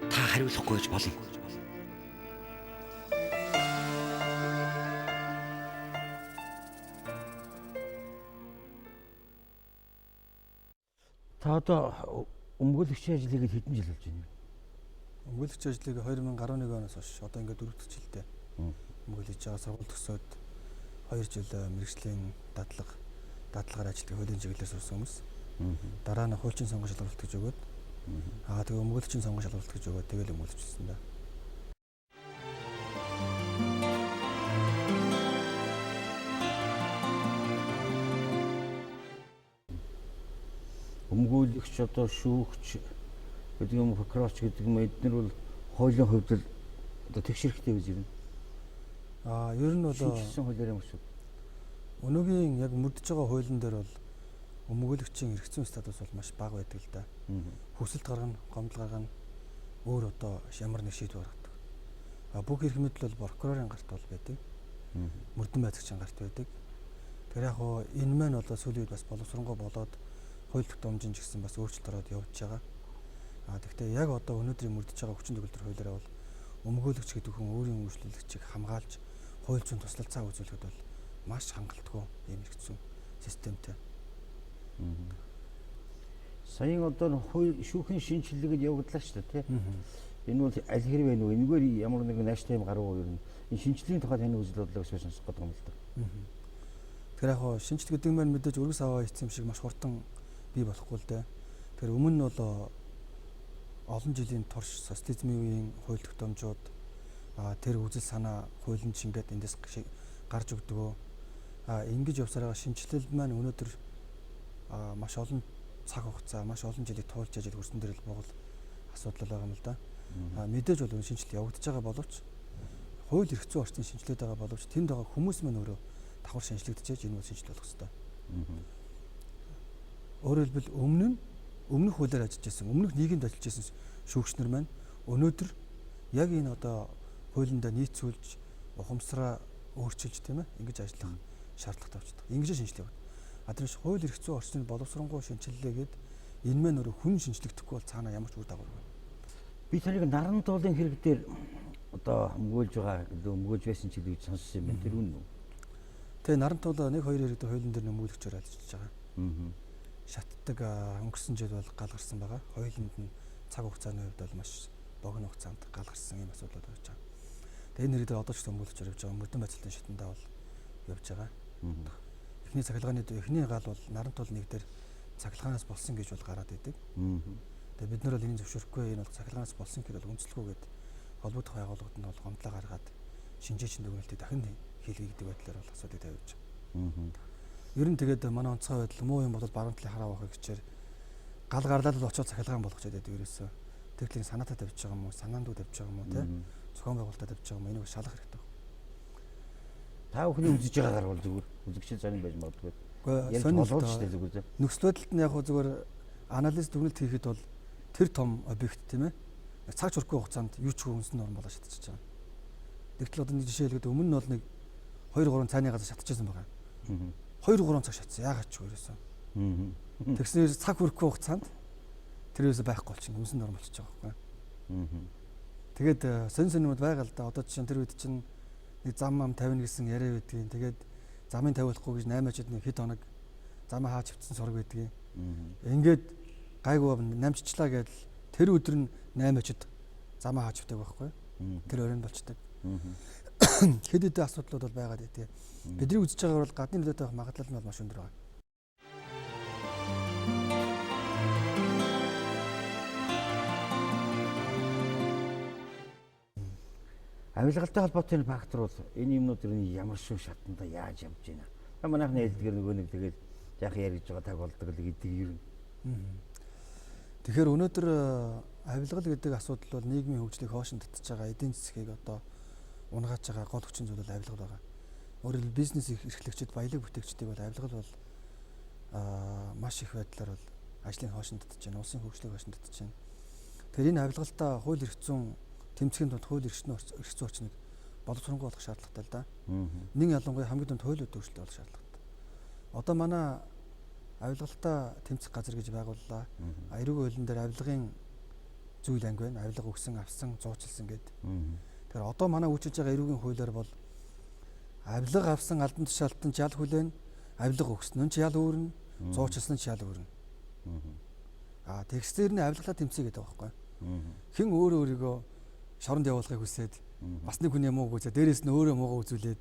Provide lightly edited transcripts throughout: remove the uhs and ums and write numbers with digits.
Та хариулахгүй гэж болно. Та одоо өмгөөлөгчийн ажлыг хэдэн жил болж байна вэ? Өмгөөлөгчийн ажлыг 2011 оноос хойш одоо ингээд 4 дахь жилдээ өмгөөлж байгаа. Сургууль төгсөөд 2 жил мэргэжлийн дадлагаар ажилладаг хуулийн чиглэлээр сурсан хүмүүс. Дараа нь хуульчин сонгон шалгалт гэж өгөөд тэгээ өмгөөлөгчийн сонгон шалгалт гэж өгөөд тэгэл өмгөөлчихсэн да. Өмгөөлөгч одоо шүүгч гэдэг юм, прокурорч гэдэг юм, эдгээр бол хуулийн хувьд л одоо тэгшэрхтэй гэж юм. Ер нь бол шинжилсэн хуулиар юм шүү. өнөөгийн яг мөрдөж байгаа хуулийн дээр бол өмгөөлөгчийн эрх зүйн статус бол маш бага байдаг л да. Хүсэлт гаргана, гомдол гаргана, өөр одоо ямар нэг шийдвэр гаргадаг. Бүх эрх мэдэл бол прокурорын гарт бол байдаг. Мөрдөн байцаагчийн гарт байдаг. Тэгэхээр яг хоо энэ маань одоо сүүлийн үед бас боловсронгуй болоод хууль тогтоомжийн ч гэсэн бас өөрчлөлт ороод явж байгаа. Гэхдээ яг одоо өнөөдрийн мөрдөж байгаа хүчин төгөлдөр хуулиараа бол өмгөөлөгч гэдэг хүн өөрийн үйлчлүүлэгчийг хамгаалж хууль зүйн туслалцаа үзүүлэхэд бол маш хангалтгүй юм хэрэгцсэн системтэй. Саяын одоо шүүхийн шинжилгээд явагдлаа шүү дээ, тийм. Энэ бол аль хэрэг байна уу? Энэгээр ямар нэгэн нааштай юм гарав уу ер нь? Энэ шинжилгээний тухай таны үзэл бодлоо гэж сонсох гэдэг юм л да. Тэгэхээр яг хоо шинжилт гэдэг маань мэдээж өргөс аваа хийсэн юм шиг маш хурдан бий болохгүй л дээ. Тэгэхээр өмнө нь бол олон жилийн турш социализмын үеийн хууль тогтоомжууд тэр үзэл санаа хуулийн шингээд эндээс гарч өгдөгөө. Ингэж явсараа шинжилэл маань өнөөдөр маш олон цаг хугацаа, маш олон жилийг туулж ажил хүрсэн дээр л Монгол асуудал байгаа юм л да. Мэдээж бол шинжилт явагдаж байгаа боловч хууль эрх зүйн орчин шинжилгээд байгаа боловч тэнд байгаа хүмүүс маань өөрөө давхар шинжлэгдэж энэ үйл шинжил болох хэрэгтэй. Өөрөөр хэлбэл өмнөх хуулиар ажиллаж байсан, өмнөх нийгэмд ажиллаж байсан шүүгчнэр маань өнөөдөр яг энэ одоо хуулиндаа нийцүүлж ухамсараа өөрчилж тийм ээ ингэж ажиллах шаардлагатай болчихдог. Ингэж шинжилгээ явагдав. Тэрс хууль эрх зүйн орчны боловсронгуй шинжилгээгээд энэ маань өөрөө хүн шинжлэгдэхгүй бол цаана ямар ч үр дагавар байна. Би таныг наран тоолын хэрэг дээр одоо өмгөөлж байгаа, өмгөөлж байсан ч гэж сонссон юм байна. Тэр үнэн үү? Тэгээ наран тоол 1-2 хэрэг дээр хуулийн дээр нөмгөлөгчөөр ажиллаж байгаа. Шатдаг өнгөрсөн жил бол гал гарсан байгаа. Хоёуланд нь цаг хугацааны хувьд бол маш богино хугацаанд гал гарсан юм асуудал байж байгаа. Тэгээ энэ нэр дээр одоо ч нөмгөлөгчөөр явж байгаа. Мөрдөн байцаалтын шатандаа бол явж байгаа. Эхний цахилгааны эхний гал бол наран тоол нэг дээр цахилгаанаас болсон гэж бол гараад идэг. Тэгээ бид нар бол энийг зөвшөөрөхгүй. Энэ бол цахилгаанаас болсон гэхэд бол үндэслэхгүйгээд холбогдох байгууллагууд нь бол гомдлоо гаргаад шинжээчийн дүгнэлтийг дахин хийлгэе гэдэг байдлаар бол асуудыг тавьж байгаа. Ер нь тэгээд манай онцгой байдал муу юм бол баруун талын хараа авах гэчээр гал гарлаад л очоод цахилгаан болгочиход байдаг ерөөсөө. Тэглийг санаатаа тавьж байгаа юм уу, санаандуу тавьж байгаа юм уу те? Зохион байгуулалтаа тавьж байгаа юм уу? Энийг шалгах хэрэгтэй. Та бүхний үзэж байгаагаар бол зүгээр үзэгчд сонирн байж магадгүй. Яг толгойч шүү зүгээр. Нөхцөл байдалд нь яг зүгээр анализ дүгнэлт хийхэд бол тэр том объект тийм ээ. Цаг зөрөхгүй хугацаанд юу ч хүнсэн норм болоо шатчихж байгаа. Тэгтэл одоо нэг жишээ хэлгээд өмнө нь бол нэг 2-3 цааны газар шатчихсан байгаа. 2-3 цаг шатсан. Яагаад ч ерөөсөө. Тэгснээр цаг хүрэхгүй хугацаанд тэр ерөөсөө байхгүй болчихсон. Хүнсэн норм болчихж байгаа байхгүй. Тэгээд сонь юмуд байгаа л да. Одоо жишээ нь тэр үед чинь нэг зам ам 50 гэсэн яриа байдгийн. Тэгээд замын тавиулахгүй гэж 8-ачд нэг хэд хоног замаа хаач хвцсан сураг байдгийн. Ингээд гайгүй 8-ччлаа гэдэл тэр өдөр нь 8-ачд замаа хаач хвтаг байхгүй. Тэр өрөөнд болчдаг. Хэд хэдэн асуудлууд бол байгаад байдгийг. Бидний үзэж байгаагаар бол гадны нөлөөтэй байх магадлал нь бол маш өндөр байна. Авилгалтай холбоотой фактор бол энэ юмнууд ямар шүү шатанда яаж явж байна. Манайхны хэлдгээр нөгөө нэг тэгээд яах ярьж байгаа таг болдог л гэдэг юм. Тэгэхээр өнөөдөр авилгал гэдэг асуудал бол нийгмийн хөгжлийг хойшин татж байгаа эдийн засгийг одоо унгааж байгаа гол хүчин зүйл бол авилгал байгаа. Өөрөөр хэлбэл бизнес эрхлэгчид баялаг бүтээгчдийг бол авилгал бол маш их байдлаар бол ажлын хойшин татж байна, улсын хөгжлийг хойшин татж байна. Тэгэхээр энэ авилгалтаа хууль эрх зүйн тэмцэхийн тулд хууль эрх зүйн орчныг боловсронгуй болох шаардлагатай л да. Нэг ялангуяа хамгийн түрүүнд хууль өөрчлөлт болох шаардлагатай. Одоо манай авилгалтаа тэмцэх газар гэж байгууллаа. Эрүүг хуулийн дээр авилгын зүйл анги байна. Авилга өгсөн, авсан, зуучилсан гэдэг. Тэгэхээр одоо манай үүсэж байгаа эрүүгийн хуулиар бол авилга авсан албан тушаалтан жал хүлээн, авилга өгсөн нь жал өөрнө, зуучилсан нь жал өөрнө. Тэгсээр нь авилгалаа тэмцэе гэдэг байхгүй. Хэн өөрөө өөрийгөө шоронд явуулахыг хүсээд бас нэг хүний мууг үзээ дээрээс нь өөрөө муугаа үзүүлээд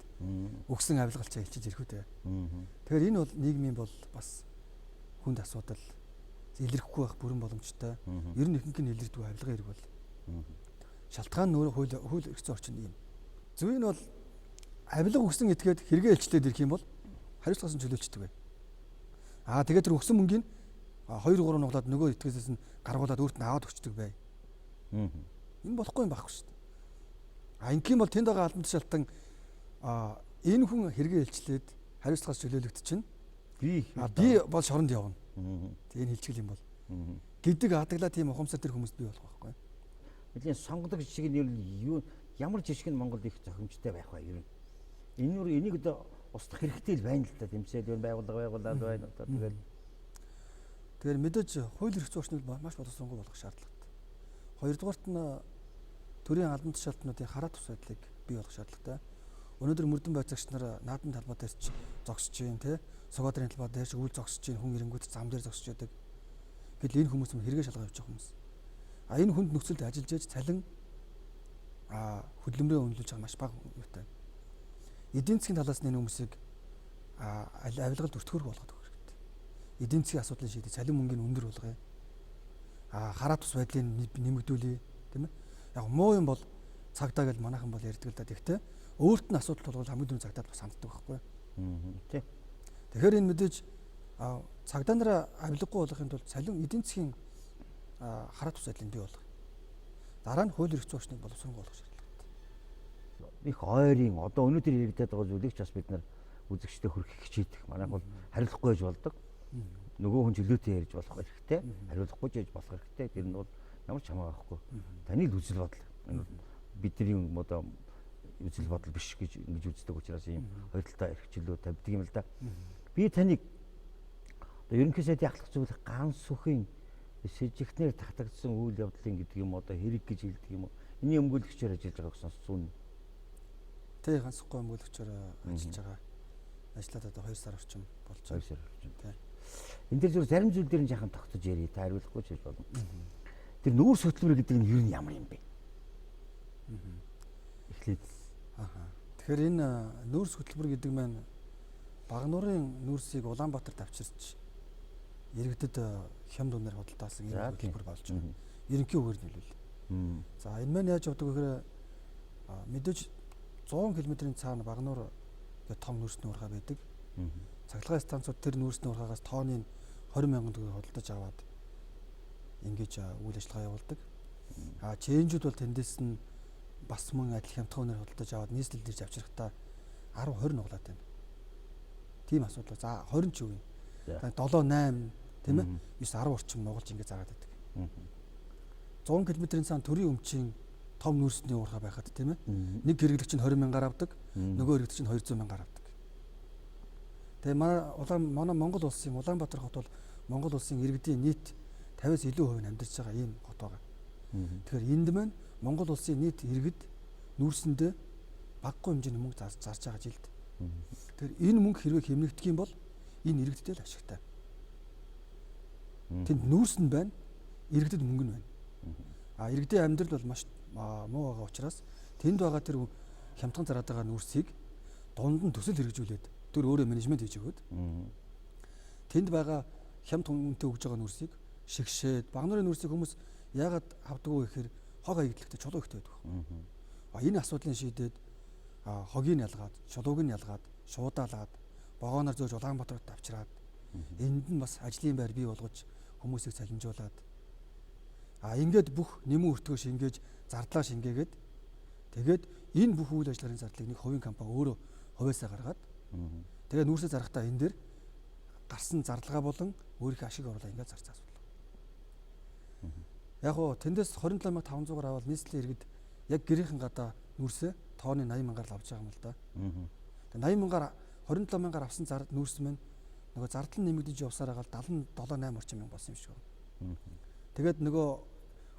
өгсөн авилгалчаа илчиж ирэх үү. Тэгэхээр энэ бол нийгмийн бол бас хүнд асуудал илэрхгүй байх бүрэн боломжтой. Ер нь ихэнх нь илэрдэг авилгын хэрэг бол шалтгаан нь өөрөө хууль эрх зүйн орчин юм. Зөв нь бол авилга өгсөн этгээд хэрэгээ илчлээд ирэх юм бол хариуцлагаас нь чөлөөлчдөг бай. Тэгээд тэр өгсөн мөнгийг 2-3 нуглаад нөгөө этгээсээс нь гаргуулад өөрт нь аваад өгчдөг бай. Энэ болохгүй юм байхгүй шүү дээ. Ингийн бол тэнд байгаа албан тушаалтан энэ хүн хэрэгээ илчлээд хариуцлагаас чөлөөлөгдөж чинь би бол шоронд явна. Тэгээ энэ хилчгэл юм бол гэдэг адаглаа тийм ухамсар тэр хүмүүст бий болох байхгүй. Нэлийн сонгодог жишг нь юу ямар жишг нь Монголд их зохимжтой байх вэ ер нь. Энийг одоо устгах хэрэгтэй л байна л да тэмцээл юу байгуулаад байна одоо тэгэхээр мэдээж хууль эрх зүйн орчныг маш боловсронгуй болгох шаардлагатай. Хоёрдугаарт нь төрийн албан тушаалтнуудын хараа тус байдлыг бий болгох шаардлагатай. Өнөөдөр мөрдөн байцаагч нар наадмын талбай дээр ч зогсож байна те. Согоодрын талбай дээр ч үйл зогсож байна, хүн ирэнгүүт зам дээр зогсож байдаг. Гэтэл энэ хүмүүс хэрэгээ шалгаа явуулж байгаа хүмүүс. Энэ хүнд нөхцөлд ажиллаж яж цалин хөдөлмөрөө үнэлж байгаа маш бага юутай. Эдийн засгийн талаас нь энэ хүмүүсийг авилгалд өртгөх болгоод өгөх хэрэгтэй. Эдийн засгийн асуудлыг шийдэх, цалин мөнгөний өндөр болгоё. Хараа тус байдлыг нэмэгдүүлье, тийм ээ. Яг муу юм бол цагдаа гэж манайхан бол ярьдаг л да. Тэгтээ өөрт нь асуудал тулгуул хамгийн түрүүнд цагдаад бас ханддаг байхгүй. Тийм. Тэгэхээр энэ мэдээж цагдаа нараа авилгагүй болгохын тулд цалин эдийн засгийн хараа тус байдлыг бий болгох. Дараа нь хууль эрх зүйн орчныг боловсронгуй болгох шаардлагатай. Их ойрын одоо өнөөдөр яригдаад байгаа зүйлийг ч бас бид нар үзэгчтэй хүргэх хичээдэг. Манайх бол хариулахгүй байж болдог. Нөгөө хүн чөлөөтэй ярьж болох хэрэгтэй. Хариулахгүй байж болох хэрэгтэй. Тэр нь бол ямар ч хамаа байхгүй. Таны л үзэл бодол. Бидний одоо үзэл бодол биш гэж ингэж үздэг учраас ийм хоёр талтай эрхчлөө тавьдаг юм л да. Би таныг одоо ерөнхий сайдын ахлах зөвлөх ганц сүхийн сэжигтнэр татагдсан үйл явдлын гэдэг юм одоо хэрэг гэж хэлдэг юм уу? Эний өмгөөлөгчөөр ажиллаж байгааг сонссон. Тэ ганцхан өмгөөлөгчөөр ажиллаж байгаа. Ажлаад одоо 2 сар орчим болж байгаа. 2 сар орчим. Энд дээр зөв зарим зүйл дээр нь жаахан тогтож ярий. Та хариулахгүй ч гэж болно. Тэр нүүрс хөтөлбөр гэдэг нь юу нь ямар юм бэ? Эхлээд. Тэгэхээр энэ нүүрс хөтөлбөр гэдэг маань Багнуурын нүүрсийг Улаанбаатар тавьчирч иргэдэд хямд үнээр худалдаасан энэ хөтөлбөр болж байгаа. Ерөнхий үгээр нийлүүл. За энэ маань яаж явдаг вэ гэхээр мэдээж 100 км-ийн цаана Багнуур гэх том нүүрсний урхаа байдаг. Цахилгаан станцууд тэр нүүрсний урхаагаас тооны 20,000 төгрөг худалдаж аваад ингэж үйл ажиллагаа явуулдаг. Чэйнжүүд бол тэндээс нь бас мөн адил хямдхан үнээр худалдаж аваад нийслэл дээр авчрахтаа 10-20 нуглаад байна. Тийм асуудал. За 20 ч юу юм. 7-8 тийм ээ 9-10 орчим нугалж ингэ зараад байдаг. 100 км-ийн цаана төрийн өмчийн том нүүрсний урхаа байхад тийм ээ нэг хэрэглэгч нь 20,000-аар авдаг, нөгөө хэрэглэгч нь 200,000-аар авдаг. Тэгээ манай Монгол улсын Улаанбаатар хот бол Монгол улсын иргэдийн нийт 50-аас илүү хувь нь амьдарч байгаа ийм хот байгаа. Тэгэхээр энд маань Монгол улсын нийт иргэд нүүрсэндээ багагүй хэмжээний мөнгө зарж байгаа жилд. Тэгэхээр энэ мөнгө хэрвээ хэмнэгдэх юм бол энэ иргэдтэй л ашигтай. Тэнд нүүрс нь байна, иргэдэд мөнгө нь байна. Иргэдийн амьдрал бол маш муу байгаа учраас тэнд байгаа тэр хямдхан зараад байгаа нүүрсийг дунд нь төсөл хэрэгжүүлээд тэр өөрөө менежмент хийж өгöd. Тэнд байгаа хямд хүнтэй өгж байгаа нүүрсийг шигшээд Багнуурын нүүрсийг хүмүүс яагаад авдаг вэ гэхээр хог аягдлахтай чулуу ихтэй байдаг. Энэ асуудлыг шийдээд хогийг ялгаад, чулууг нь ялгаад, шуудаалаад, богооноор зөөж Улаанбаатарт авчираад энд нь бас ажлын байр бий болгож хүмүүсийг цалинжуулаад ингээд бүх нэмэн өртгөө шингээж, зардлаа шингээгээд тэгээд энэ бүх үйл ажиллагааны зардлыг нэг хувийн компани өөрөө хувьяасаа гаргаад тэгээд нүүрсээ зарахтаа энэ дээр гарсан зардалгаа болон өөрийнхөө ашиг оруулаа ингээд зарцаа асуулаа. Яг уу тэндээс 27,500-аар авал нийслэлийн иргэд яг гэрийнхэн гадаа нүүрсээ тооны 80,000-аар авч байгаа юм л да. Тэгээд 80,000-аар 27,000-аар авсан нүүрс маань нөгөө зардал нь нэмэгдэж явсараа гал 77-8 орчим мянга болсон юм шиг байна. Тэгээд нөгөө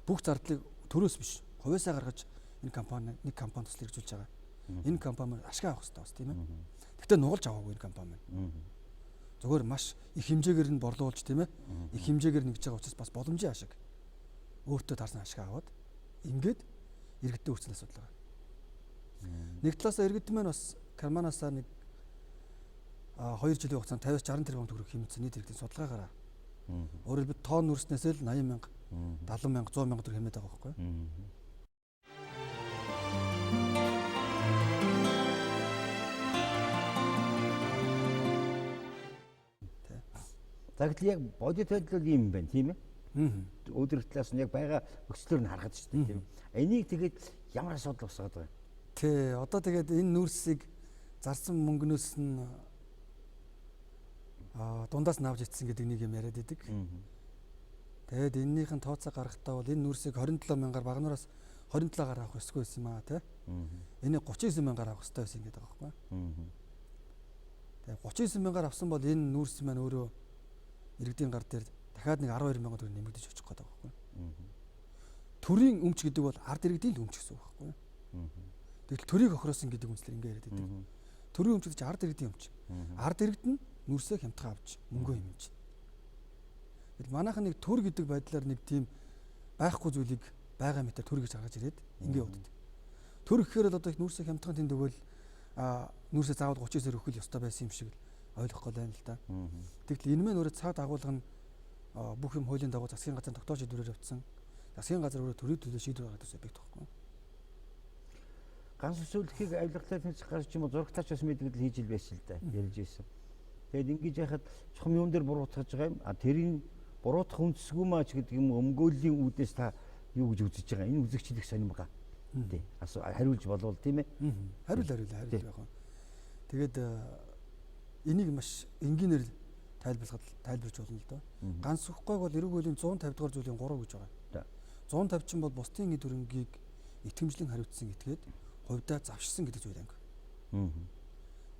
бүх зардлыг төрөөс биш хувьяасаа гаргаж энэ компани нэг компани төсөл хэрэгжүүлж байгаа. Энэ компани ашиг авах хэрэгтэй бас тийм ээ. Гэхдээ нугалж аваагүй энэ компани маань. Зүгээр маш их хэмжээгээр нь борлуулж тийм ээ. Их хэмжээгээр нэгж байгаа учраас бас боломжийн ашиг өөртөө таарсан ашиг аваад ингээд иргэдэд хүрсэн асуудал байгаа. Нэг талаасаа иргэд маань бас Карманаасаа нэг 2 жилийн хугацаанд 50-60 тэрбум төгрөг хэмжсэн нийт иргэдийн судалгаагаараа. Өөрөөр хэлбэл тоон нүрснээсээ л 80 мянга, 70 мянга, 100 мянга төгрөг хэмээд байгаа байхгүй юу? За гэтэл яг бодит байдал ийм юм байна тийм ээ. Өдөр талаас нь яг байгаа өсөлтөөр нь харахад шүү дээ тийм ээ. Энийг тэгээд ямар асуудал усгаад байгаа юм? Тий, одоо тэгээд энэ нүрсийг зарсан мөнгнөөс нь дундаас навж ицсэн гэдэг нэг юм яриад идэг. Тэгээд энэнийхэн тооцоо гаргахтаа бол энэ нүрсийг 27 мянгаар багнуураас 27-аар авах ёсгүй байсан юм аа тий. Энийг 39 мянгаар авах ёстой байсан гэдэг байгаа байхгүй. Тэгээд 39 мянгаар авсан бол энэ нүрс маань өөрөө иргэдийн гар дээр дахиад нэг 12 мянган төгрөг нэмэгдэж очих гээд байгаа байхгүй. Төрийн өмч гэдэг бол ард иргэдийн өмч гэсэн үг байхгүй. Тэгэл төрийг охироосон гэдэг үнслэр ингэ яриад байдаг. Төрийн өмч гэж ард иргэдийн өмч. Ард иргэд нь нүрсээ хямдхан авч мөнгөө хэмжиж. Тэгэл манайхан нэг төр гэдэг байдлаар нэг тийм байхгүй зүйлийг байгаа мэтэр төр гэж гаргаж ирээд ингэ удаад. Төр гэхээр л одоо их нүрсээ хямдхан тэнд өгөөл нүрсээ заавал 30 сая өгөх ёстой байсан юм шиг ойлгохгүй байна л да. Тэгтэл энэ мэн өөрөө цаг дагуулга нь бүх юм хуулийн дагуу засгийн газрын тогтоож шийдвэрээр авсан. Засгийн газар өөрөө төрийн төлөө шийдвэр гаргадаг субъект байхгүй. Ганц өсөлтийг авилгалтай тэнцэх гарч юм уу зурагтаач бас мэдгэл хийж ил байсан л да. Ярьж ирсэн. Тэгэд ингэж яхад чухам юм дээр буруутгаж байгаа юм. Тэрийн буруутгах үндэсгүй маач гэдэг юм өмгөөллийн үүднээс та юу гэж үзэж байгаа. Энэ үзэгчлэх сонирм байгаа. Тий. Хариулж болвол тийм ээ. Хариул яг. Тэгээд энийг маш энгийнээр тайлбарж болно л доо. Ганц үхгүйг бол эрүүг хуулийн 150 дугаар зүйлийн 3 гэж байгаа. 150 чинь бол бусдын эд хөрөнгийг итгэмжлэн хариуцсан этгээд хувьдаа завшсан гэдэг зүйл анги.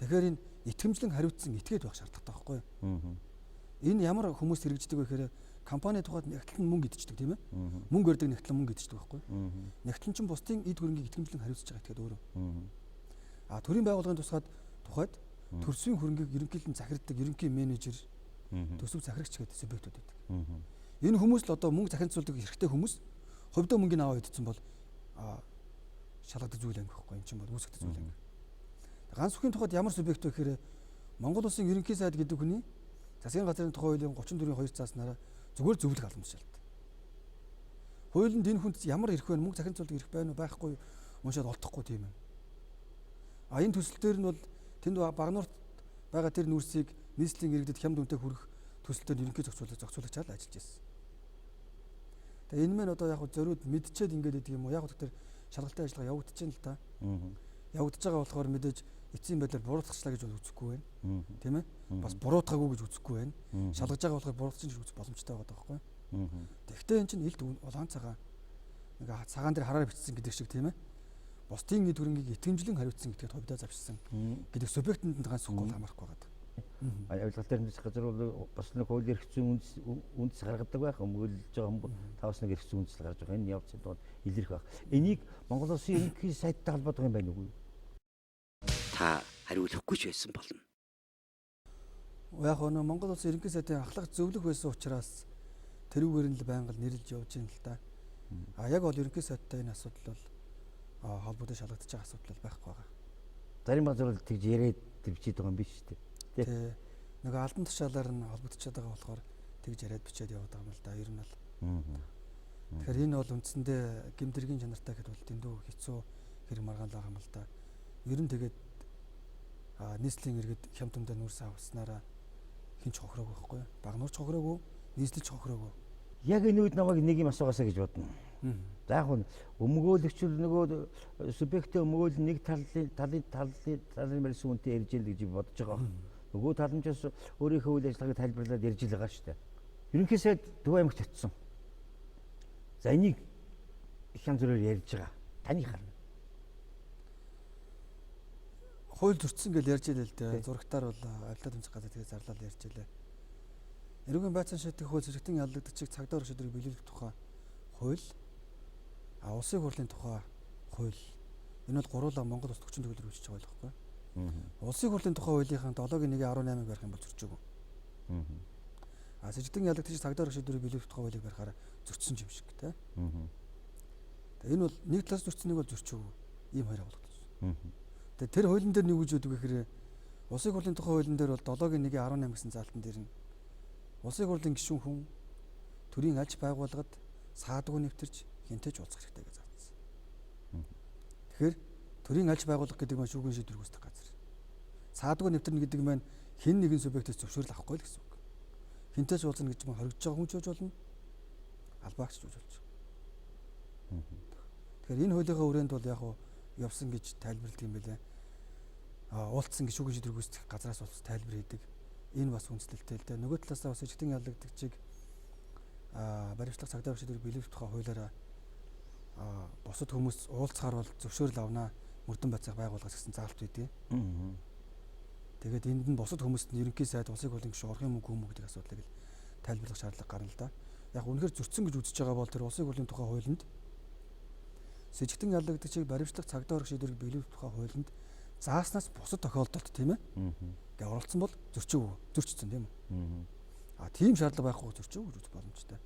Тэгэхээр энэ итгэмжлэн хариуцсан этгээд байх шаардлагатай байхгүй юу? Энэ ямар хүмүүс хэрэгждэг вэ гэхээр компани тухайд нэгтлэн мөнгө идчихдэг тийм ээ. Мөнгө өрдөг нэгтлэн мөнгө идчихдэг байхгүй юу? Нэгтлэн чинь бусдын эд хөрөнгийг итгэмжлэн хариуцж байгаа этгээд өөрөө. Төрийн байгууллагын тухайд төрсвийн хөрөнгийг ерөнхийдөө захирддаг ерөнхий менежер, төсөв захирагч гэдэг субъектууд байдаг. Энэ хүмүүс л одоо мөнгө захиалцуулдаг эрхтэй хүмүүс хувьдаа мөнгөний аваа идсэн бол шалгадаг зүйл анги байхгүй. Энэ чинь бол үүсгдэг зүйл анги. Ганц үхийн тухайд ямар субъект вэ гэхээр Монгол Улсын ерөнхий сайд гэдэг хүний засгийн газрын тухай хуулийн 34-2 цааснаараа зүгээр зөвлөх албан тушаалт. Хуулинд энэ хүнд ямар эрх вэ? Мөнгө захиалцуулдаг эрх байна уу байхгүй уншаад олдохгүй тийм юм. Энэ төсөл дээр нь бол тэнд багнуурт байгаа тэр нүрсийг нийслэлийн иргэдэд хямд үнэтэй хүрэх төсөлтөнд ерөнхий зохицуулагч ажиллаж байсан. Тэгээ энэ мэн одоо яг зориуд мэдчихэд ингээд идэг юм уу? Яг тэр шалгалтын ажиллагаа явагдаж байна л та. Явагдаж байгаа болохоор мэдээж эцсийн байдлаар буруутгачлаа гэж үзэхгүй байна. Тийм ээ? Бас буруутгаагүй гэж үзэхгүй байна. Шалгаж байгаа болохоор буруутгаж үзэх боломжтой байгаа байхгүй юу? Тэгвэл энэ чинь илт улаан цагаан нэг цагаан дээр хараар бичсэн гэдэг шиг тийм ээ? Бусдын эд хөрөнгийг итгэмжлэн хариуцсан гэдэгт хувьдаа завшсан гэдэг субъектэнд ганц үхгүй хамаарахгүй байгаа. Авилгалтай тэнцэх газар бол бас нэг хууль эрх зүйн үндэс гаргадаг байх. Өмгөөлж байгаа хүмүүс тавс нэг эрх зүйн үндэслэл гаргаж байгаа. Энэ явцад бол илэрх байх. Энийг Монгол Улсын ерөнхий сайттай холбоотой юм байна уу? Та хариулахгүй ч байсан болно. Яг нь Монгол Улсын ерөнхий сайтын ахлах зөвлөх байсан учраас тэрүүгээр нь л байнга нэрлж явж байна л да. Яг бол ерөнхий сайттай энэ асуудал бол холбоотой шалгагдаж байгаа асуудал байхгүй байгаа. Зарим газар бол тэгж яриад бичиж байгаа юм биш үү? Тий. Нэг албан тушаалаар нь холбогдчиход байгаа болохоор тэгж яриад бичээд яваад байгаа юм л да. Ер нь бол. Тэгэхээр энэ бол үндсэндээ гэмдэргийн чанартай гэхэд бол дэндүү хэцүү хэрэг маргаан байгаа юм л да. Ер нь тэгээд нийслэлийн иргэд хямд тундаа нүрс авснараа хинч хохироогүй байхгүй юу? Багнуурч хохироогүй, нийслэлч хохироогүй. Яг энэ үед намайг нэг юм асуугаасаа гэж бодно. За яг нь өмгөөлөгч нөгөө субъектээ өмгөөл нэг талын барьсан үнэтэй ярьж ил гэж бодож байгаа. Нөгөө таламжаас өөрийнхөө үйл ажиллагааг тайлбарлаад ярьж л байгаа шүү дээ. Ерөнхий сайд Төв аймагт очсон. За энийг их янз бүрээр ярьж байгаа. Таны харна. хууль зөрчсөн гэж ярьж илээ л дээ. Зурагтаар бол авилаа тэмцэх газар тэгээ зарлал ярьж илээ. Эрүүгийн байцаан шатны хууль зэрэгтэн яллагдчих цагдаа орох шийдвэрийг биелүүлэх тухай хууль, улсын хурлын тухай хууль. Энэ бол гуруула Монгол Улс төрчин төгөлдөр үүсэж байгаа байхгүй. Улсын хурлын тухай хуулийнхаа 7-1-18-ыг барих юм бол зөрчөөгүй. Зэрэгтэн яллагдчих цагдаа орох шийдвэрийг биелүүлэх тухай хуулийг барихаар зөрчсөн юм шиг тий. Энэ бол нэг талаас зөрчсөн, нэг бол зөрчөөгүй. Ийм хоёр авалгалсан. Тэгээ тэр хуулийн дээр нэг үгж өгдөг гэхээр улсын хурлын тухай хуулийн дээр бол 7-1-18 гэсэн заалтан дээр нь улсын хурлын гишүүн хүн төрийн алж байгууллагад саадгүй нэвтэрч хинтэж уулзах хэрэгтэй гэж заасан. Тэгэхээр төрийн алж байгууллага гэдэг нь шүүхийн шийдвэр үүсгэх газар. Саадгүй нэвтэрнэ гэдэг нь хэн нэгэн субъектээс зөвшөөрөл авахгүй л гэсэн үг. Хинтэж уулзна гэж хоригдож байгаа хүн ч болно, албаагч ч болж болно. Тэгэхээр энэ хуулийнхаа хүрээнд бол яг явсан гэж тайлбарладаг юм байлаа. Уулцсан гişүүгийн шийдвэр гүйцэтгэх газраас бол тайлбар хийдэг. Энэ бас үндэслэлтэй л дээ. Нөгөө талаасаа бас ижигдэн яллагдагчийг баримтлах цагдаа орох шийдвэр биелүүлэх тухай хуулиараа бусад хүмүүс уулзахаар бол зөвшөөрөл авнаа, мөрдөн байцаах байгууллагаас гэсэн заалт үйдэг. Тэгээд энд нь бусад хүмүүст нь ерөнхий сайд улсын хурлын гишүүн орох юм уу гүм үү гэдэг асуудлыг л тайлбарлах шаардлага гарна л да. Яг үнэхээр зөрчсөн гэж үзэж байгаа бол тэр улсын хурлын тухай хуулинд сэжигтэн яллагдагчийг баримтлах цагдаа орох шийдвэрийг биелүүлэх тухай хуулинд зааснаас бусад тохиолдолд тийм ээ. Гэ оролцсон бол зөрчсөн тийм үү? Тийм шаардлага байхгүй зөрчөөгүй гэж үзэх боломжтой.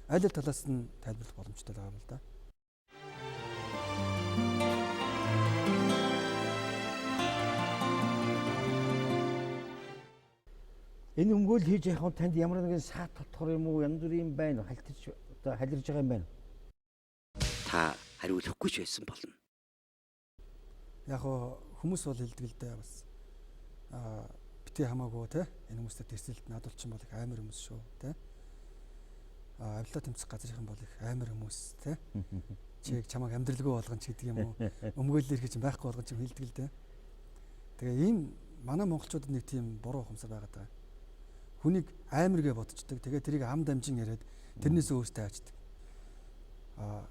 Аль аль талаас нь тайлбарлах боломжтой байгаа юм л да. Энэ өмгөөл хийж явах танд ямар нэгэн саат татхар юм уу, янз бүрийн байна, халтж одоо халирж байгаа юм байна. Та хариулахгүй ч байсан болно. Яг хүмүүс бол хэлдэг л дээ бас. Битгий хамаагүй те энэ хүмүүстэй тэрсэлд надулчин бол их амар хүмүүс шүү те. Авилаа тэмцэх газрынхан бол их амар хүмүүс те. Чиг чамайг амьдралгүй болгон ч гэдэг юм уу. Өмгөөлөл ирэх чинь байхгүй болгон ч хэлдэг л дээ. Тэгээ ийм манай монголчуудад нэг тийм буруу ухамсар байгаад байгаа. Хүнийг амар гэж бодчихдаг. Тэгээ тэрийг ам дамжин яриад тэрнээс өөртөө хайчдаг.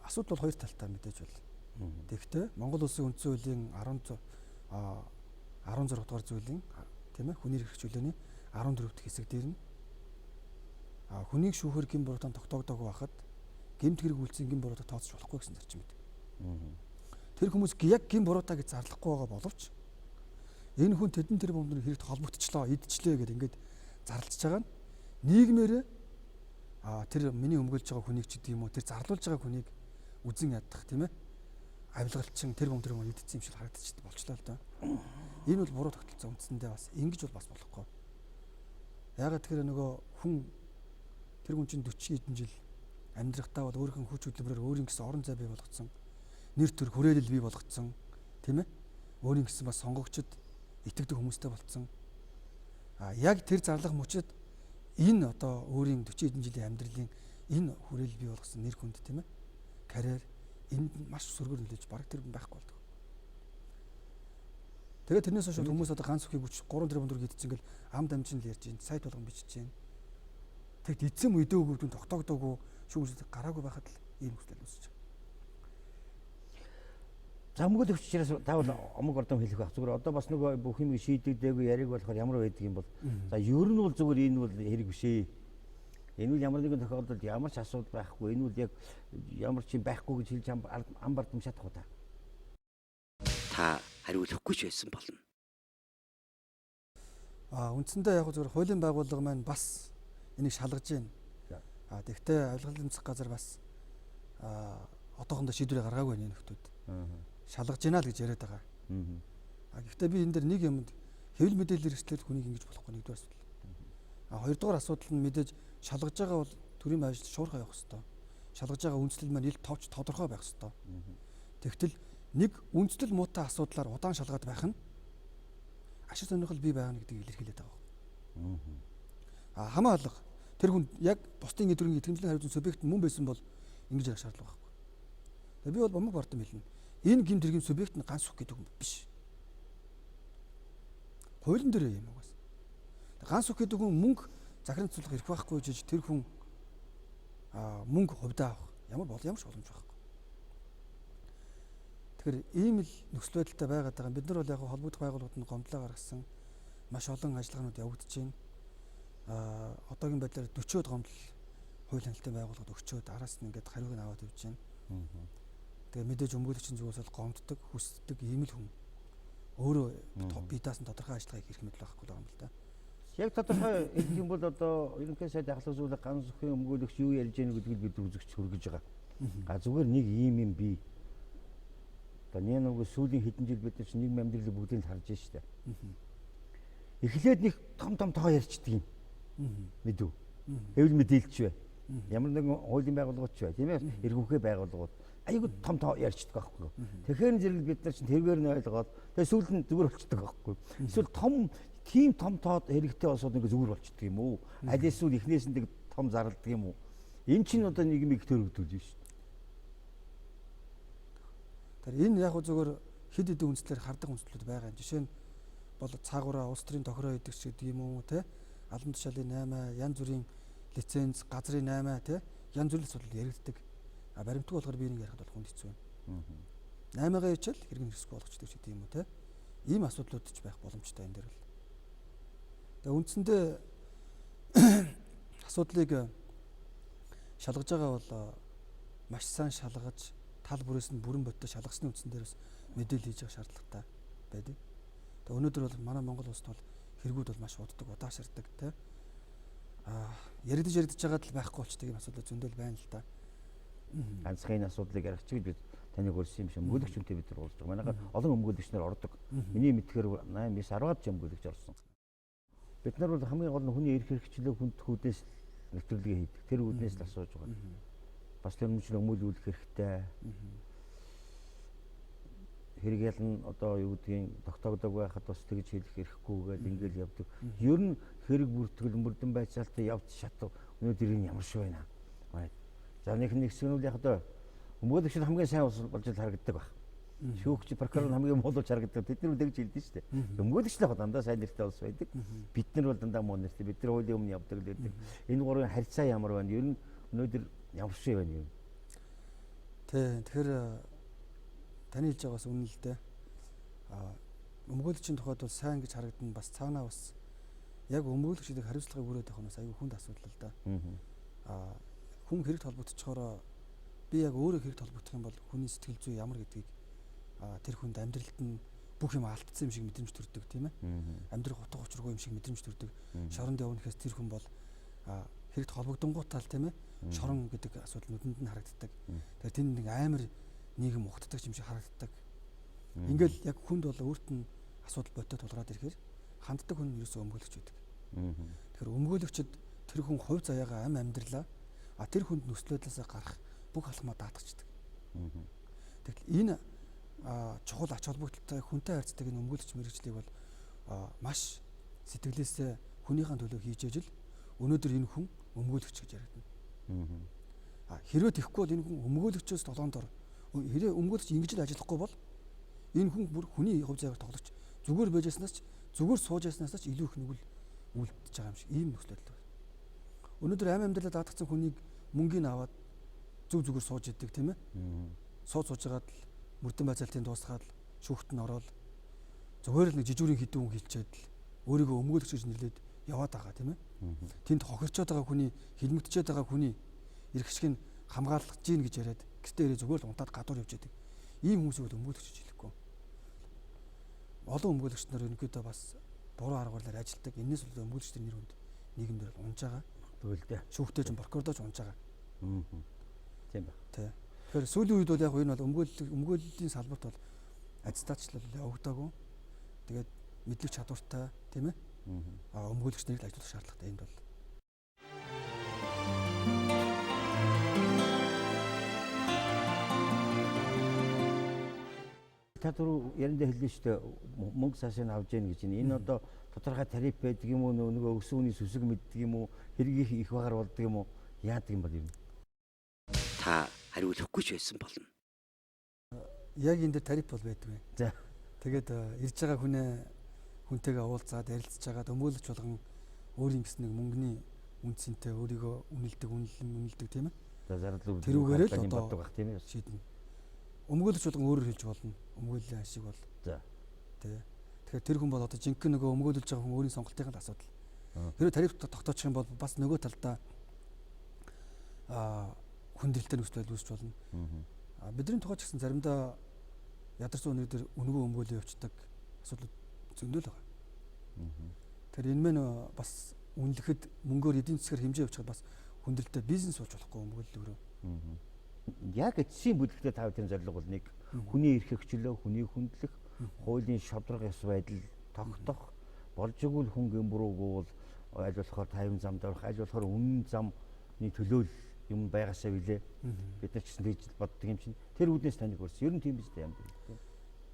Асуудал бол хоёр талтай мэдээж бол. Тэгэхдээ Монгол Улсын үндсэн хуулийн 16 дугаар зүйлийн тийм ээ хүний эрх хэмжээний 14 дахь хэсэг дээр нь хүнийг шүүхээр гин буруутан тогтоогдоогүй байхад гэмт хэрэг үйлцэн гин буруутаа тооцож болохгүй гэсэн зарчим байдаг. Тэр хүмүүс яг гин буруутаа гэж зарлахгүй байгаа боловч энэ хүн тэдэн тэр бомбны хэрэгт холбогдчихлоо, идчихлээ гэдэг ингээд зарлж байгаа нь нийгмээр тэр миний өмгөөлж байгаа хүнийг ч гэдэг юм уу тэр зарлуулж байгаа хүнийг үзэн ядах тийм ээ авилгалчин тэр бомб идсэн юм шиг харагдчих болчлоо л доо. Энэ бол буруу тогтолцоо үндсэндээ бас ингэж бол бас болохгүй. Ягаад тэгэхээр нөгөө хүн тэр хүн чинь 40 хэдэн жил амьдрахтаа бол өөрийнх нь хүч хөдөлмөрөөр өөрийн гэсэн орон зай бий болгоцсон, нэр төр хүрээлэл бий болгоцсон, тийм ээ. Өөрийн гэсэн бас сонгогчд итгэдэг хүмүүстэй болцсон. Яг тэр зарлах мөчөд энэ одоо өөрийн 40 хэдэн жилийн амьдралын энэ хүрээлэл бий болгосон нэр хүнд тийм ээ. Карьер энд маш сөргөр нөлөөж баг тэр байхгүй болдог. Тэгээд тэрнээс хойш хүмүүс одоо ганц үхийг 3 тэрбум төгрөг идсэн гэл ам дамжин л ярьж байна. Сайт болгон бичиж байна. Тэгэд эзэм өдөөгүй дүн тогтоогдоогүй шүүмжлэг гараагүй байхад л ийм хүсэл үүсэж байна. За өмгөөл өвччээрээс таавал омог ордом хэлэх байх. Зүгээр одоо бас нөгөө бүх юм шийдэгдээгүй яриг болохоор ямар байдаг юм бол за ер нь бол зүгээр энэ бол хэрэг биш ээ. Энэ үл ямар нэгэн тохиолдолд ямар ч асуудал байхгүй. Энэ үл яг ямар ч юм байхгүй гэж хэлж ам бардам шатах уу та. Та хариулахгүй ч байсан болно. Үндсэндээ яг зөвхөн хуулийн байгууллага маань бас энийг шалгаж байна. Тэгвэл авилгалын тэмцэх газар бас одоохондоо шийдвэрээ гаргаагүй байна энэ нөхдүүд. Шалгаж байна л гэж яриад байгаа. Гэхдээ би энэ дээр нэг юмд хэвлэл мэдээлэл хэрэгслээр хүнийг ингэж болохгүй нэгдүгээр асуудал. Хоёрдугаар асуудал нь мэдээж шалгаж байгаа бол төрийн ажилд шуурхай явах хэрэгтэй. Шалгаж байгаа үндслэл маань ил товч тодорхой байх хэрэгтэй. Тэгтэл нэг үндслэл муутай асуудлаар удаан шалгаад байх нь ашиг сонирхол бий байгаа гэдгийг илэрхийлээд байгаа. Хамаа алга тэр хүн яг бусдын эд төрийн итгэмжлэн хариуцсан субъект мөн байсан бол ингэж ярих шаардлага байхгүй. Тэгээ би бол бомбог бардам хэлнэ. Энэ гин тэргийн субъект нь ганц үг гэдэг юм биш. Хуулийн дээр юм угаас. Ганц үг гэдэг хүн мөнгө захиран цуглах эрх байхгүй гэж тэр хүн мөнгө хувьдаа авах ямар ч боломж байхгүй. Тэгэхээр ийм л нөхцөл байдалтай байгаад байгаа. Бид нар бол яг холбогдох байгууллагууд нь гомдлоо гаргасан маш олон ажиллагаанууд явагдаж байна. Одоогийн байдлаар 40-од гомдол хууль хяналтын байгууллагууд өгчөөд араас нь ингээд хариуг нь аваад явж байна. Тэгээ мэдээж өмгөөлөгчийн зүгээс бол гомддог, хүсдэг ийм л хүн. Өөрөө бидаас нь тодорхой ажиллагаа хийх мэт байхгүй байгаа юм л да. Яг тодорхой хэлэх юм бол одоо ерөнхий сайд ахлах зүйлээ ганц зөвхөн өмгөөлөгч юу ярьж яах гэдгийг бид үзэгч хүргэж байгаа. Зүгээр нэг ийм юм бий. Одоо нэг сүүлийн хэдэн жил бид нар чинь нийгмийн амьдралыг бүгдийг харж байна шүү дээ. Эхлээд нэг том тоо ярьчдаг юм. Мэдв. Хэвлэл мэдээлч бай. Ямар нэгэн хуулийн байгууллагууд ч бай, тийм ээ? Эрхүүхэй байгууллагууд айгүй том тоо ярьчдаг байхгүй. Тэгэхээр зэрэг бид нар чинь тэргээр нь ойлгоод тэгээ сүүл нь зүгээр болчдөг байхгүй. Эсвэл тийм том тоод хэрэгтэй болсод ингээ зүгээр болчдөг юм уу? Аль эсвэл эхнээс нь тэг том зарладаг юм уу? Энэ чинь одоо нийгмийг төрөгдүүлж байна шүү дээ. Тэгэхээр энэ яг зүгээр хэд хэдэн үндслээр хардаг үндслүүд байгаа юм. Жишээ нь бол цаагаараа улс төрийн тохироо гэдэг ч гэдэг юм уу те? Албан тушаалын 8, янз бүрийн лиценз, газрын 8 те? Янз бүрийн асуудал яригддаг. Баримтгүй болохоор би нэг ярихад бол хүнд хэцүү байна. 8-гаа ичээл хэрэг хэрэгсгүй болгочдөг ч гэдэг юм уу те? Ийм асуудлууд ч байх боломжтой энэ дэр бол. Тэгээ үндсэндээ асуудлыг шалгаж байгаа бол маш сайн шалгаж тал бүрээс нь бүрэн бодтой шалгасны үндсэн дээрээс мэдээлэл хийж явах шаардлагатай байдаг. Тэгээ өнөөдөр бол манай Монгол улсад бол хэрэгүүд бол маш уддаг, удаашрдаг те. Яригдж байгаад л байхгүй болчтой юм асуудал зөндөл байна л да. Ганцхан энэ асуудлыг ярих чиг бид таныг өрсөн юм шиг өмгөөлөгч үнтэй бид нар уулзж байгаа. Манайхаар олон өмгөөлөгч нар ордог. Миний мэдхээр 8, 9, 10-аад ч өмгөөлөгч орсон. Бид нар бол хамгийн гол нь хүний эрх хэрэгчлээ хүнд хүүдээс нэвтрүүлгээ хийдэг. Тэр үүднээс л асууж байгаа. Бас тэр мөчн өмгөөлүүлэх хэрэгтэй. Хэрэгэл нь одоо юу гэдгийг тогтоогдог байхад бас тэгж хэлэх эрхгүйгээд ингээл явдаг. Ер нь хэрэг бүртгэл мөрдөн байцаалтаа явж шатав. Өнөөдөр энэ ямар шиг байна. За нэг хэсгэнүүл яг одоо өмгөөлөгч нь хамгийн сайн болж харагддаг баг. Шүүгч прокурор хамгийн муу болж харагддаг. Бид нар тэгж хэлдэг шүү дээ. Өмгөөлөгч л дандаа сайн нэртэй улс байдаг. Бид нар бол дандаа муу нэртэй. Бид нар хуулийн өмнө явдаг л байдаг. Энэ гурвын харьцаа ямар байна? Ер нь өнөөдөр ямар шиг байна юм? Тэгэхээр таны хэлж байгаас үнэн л дээ. Өмгөөлөгчийн тухайд бол сайн гэж харагдана бас цаанаа бас яг өмгөөлөгчдийг хариуцлагыг хүрээд авах нь аюу хүнд асуудал л да. Хүн хэрэгт холбогдчихороо би яг өөрөө хэрэгт холбогдох юм бол хүний сэтгэл зүй ямар гэдгийг тэр хүнд амьдралд нь бүх юм алдсан юм шиг мэдрэмж төрдөг тийм ээ. Амьдрах утга учиргүй юм шиг мэдрэмж төрдөг. Шоронд явна гэхээс тэр хүн бол хэрэгт холбогдонгуутаал тийм ээ. Шорон гэдэг асуудал нүдэнд нь харагддаг. Тэгэхээр тэнд нэг амар нийгэм ухтдаг юм шиг харагддаг. Ингээл яг хүнд бол өөрт нь асуудал бодтой тулгараад ирэхээр ханддаг хүн ерөөсөө өмгөөлөгч байдаг. Тэгэхээр өмгөөлөгчд тэр хүн хувь заяагаа амьдралаа тэр хүнд нөхцөл байдлаасаа гарах бүх алхмаа даатгачдаг. Тэгэхээр энэ чухал ач холбогдолтой хүнтэй харьцдаг энэ өмгөөлөгч мэргэжлийг бол маш сэтгэлээсээ хүнийхэн төлөө хийж ижил өнөөдөр энэ хүн өмгөөлөгч гэж яригдана. Хэрвээ тэхгүй бол энэ хүн өмгөөлөгчөөс толгоонд ор. Хэрвээ өмгөөлөгч ингэж л ажиллахгүй бол энэ хүн бүр хүний хувь заяагаар тоглож зүгээр байжснаас ч зүгээр сууж яснаас ч илүү их нүгэл үлдчихэж байгаа юм шиг ийм нөхцөл байдал байна. Өнөөдөр амьдралаа даатгсан хүнийг мөнгөний аваад зүгээр сууж идэг тийм ээ. Сууж жагаад л мөрдөн байцаалтын дуусгаад л шүүхт нь ороод зүгээр л нэг жижигүүрийн хідэн хүн хилчээд л өөрийгөө өмгөөлөгч гэж нэрлээд яваад байгаа тийм ээ. Тэнд хохирчоод байгаа хүний, хилмигтчээд байгаа хүний эрх шиг нь хамгаалах гин гэж яриад гэртээ ирээ зүгээр л унтаад гадуур явж идэг. Ийм хүмүүсийг өмгөөлөгч гэж хэлэхгүй. Олон өмгөөлөгч нар ерөнхийдөө бас буруу аргуулаар ажилтдаг. Энээс бол өмгөөлөгчдийн нэр хүнд нийгэмдэр унж байгаа. Тэгвэл шүүхтэй ч прокурордож унж байгаа. Тийм ба. Тэ. Тэгэхээр сүүлийн үед бол яг энэ бол өмгөөллийн салбарт бол аттестачлал явагдаагүй. Тэгээд мэдлэг чадвартай тийм ээ. Өмгөөлөгч нарыг л ажиллах шаардлагатай энд бол. Та түрүү яриндаа хэллээ шүү дээ. Мөнгө цаашаа авж яах гэж энэ одоо тодорхой тариф байдаг юм уу нөгөө өсвөний сүсэг мэддэг юм уу хэрэг их багаар болдог юм уу яадаг юм бол юм. Та хариулахгүй ч байсан болно. Яг энэ дээр тариф бол байдаг вэ. За. Тэгээд ирж байгаа хүнтэйгээ уулзаад ярилцж байгаа өмгөөлөгч болгон өөрийн гэсэн нэг мөнгөний үнцэнтэй өөрийгөө үнэлдэг тийм ээ. За зарлал тэрүүгээр л одоо боддог бах тийм ээ. шийднэ. өмгөөлөгч болгон өөрөөр хэлж болно. Өмгөөллийн ашиг бол За. тий. Тэгэхээр тэр хүн бол одоо жинхэнэ нөгөө өмгөөлж байгаа хүн өөрийн сонголтын асуудал. Хэрэв тариф тогтоочих юм бол бас нөгөө талдаа хүндрэлтэй нөхцөл үүсч болно. Бидний тухайч гэсэн заримдаа ядарсан өнөр дээр өнгөө өмгөөлөө явуулдаг асуудал зөндөл байгаа. Тэгэхээр энэ мэн бас үнэлэхэд мөнгөөр эдийн засгаар хэмжээ явуулчихад бас хүндрэлтэй бизнес болж болохгүй өмгөөлөл өөрөө. Яг эцсийн бүлэгтээ тав тийм зорилго бол нэг хүний эрх хөгжлөө, хүний хүндлэх, хуулийн шодрог ёс байдал тогтоох, болж игэл хүн гэмбрүүгүү бол аль болохоор тайван замд орох, аль болохоор үнэн замны төлөөл юм байгаасаа билээ. Бид нар ч гэсэн тэгж боддог юм чинь. Тэр үднээс таныг өрс. Ер нь тийм биз дээ юм байна.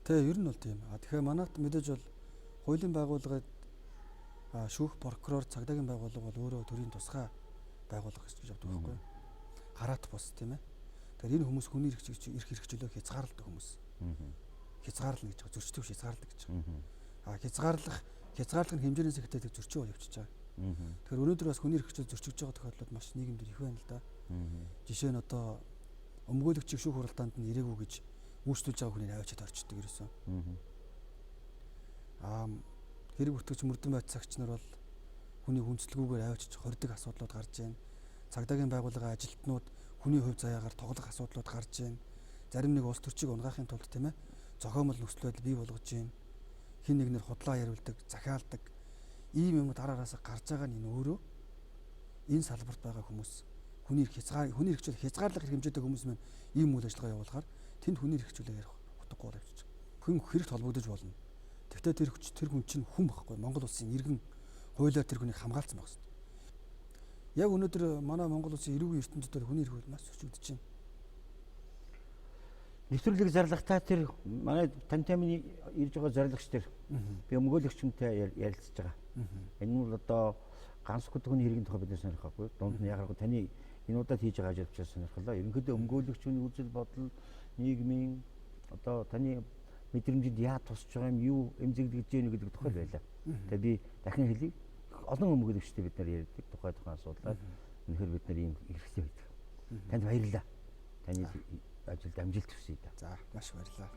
Тэ ер нь бол тийм. Тэгэхээр манайд мэдээж бол хуулийн байгууллагад шүүх прокурор цагдаагийн байгууллага бол өөрөө төрийн тусгай байгууллага гэж явдаг байхгүй. Гараат бус тийм ээ. Тэгэхээр энэ хүмүүс хүний эрх хэрэгжүүлэх хязгаарладаг хүмүүс. Хязгаарлана гэж байгаа. Зөрчдөг хязгаарлаг гэж байгаа. Хязгаарлах нь хэмжээнээс ихтэй зөрчөө явчихж байгаа. Тэгэхээр өнөөдөр бас хүний эрх хэрэгжүүл зөрчиж байгаа тохиолдлууд маш нийгэмд их байна л да. Жишээ нь одоо өмгөөлөгчийг шүүх хуралдаанд нь ирээгүй гэж үүсэлж байгаа хүний аваачаад орчдөг ерөөсөө. Хэрэг бүтгэж мөрдөн байц цагч нар бол хүний хүнслэгүүгээр аваачиж хордог асуудлууд гарч байна. Цагдаагийн байгууллагын ажилтнууд хүний хувь заяагаар тоглох асуудлууд гарч байна. Зарим нэг улс төрчийг унгаахын тулд тийм ээ зохиомол нөхцөл байдал бий болгож байна. Хин нэгнэр худлаа яриулдаг, захиалдаг ийм юм дараараас гарч байгаа нь энэ өөрөө энэ салбарт байгаа хүмүүс хүний хэрэгжүүл хязгаарлах хэмжээтэй хүмүүс маань ийм үйл ажиллагаа явуулахаар тэнд хүний хэрэгжүүлээ ярих утгагүй бол явчих. Хүн хэрэгт холбогдож болно. Тэгвэл тэр хүн чинь хүн байхгүй. Монгол улсын иргэн хуулиар тэр хүнийг хамгаалсан байх хэрэгтэй. Яг өнөөдөр манай Монгол улсын эрүүгийн ертөнцийн хүний эрх маш өчигдөж байна. Нэвтрүүлэг зарлагтаа тэр манай тантамны ирж байгаа зарлагч тэр би өмгөөлөгчөнтэй ярилцж байгаа. Энэ нь бол одоо ганц хөдөлгөөний хэрэгэн тухай бид сонирх байхгүй. Дунд нь яг таны энэ удаад хийж байгаа ажил учраас сонирхлоо. Ерөнхийдөө өмгөөлөгчийн үзэл бодол, нийгмийн одоо таны мэдрэмжинд яа тусч байгаа юм, юу эмзэгдэж гэнэ гэдэг тухай байлаа. Тэгээ би дахин хэлье. Олон өмгөөлөгчтэй бид нар ярьдаг тухайн асуудлаар. Үнэхээр бид нар ийм хэрэгтэй байдаг. Танд баярлалаа. Таны ажилд амжилт хүсье да. За маш баярлалаа.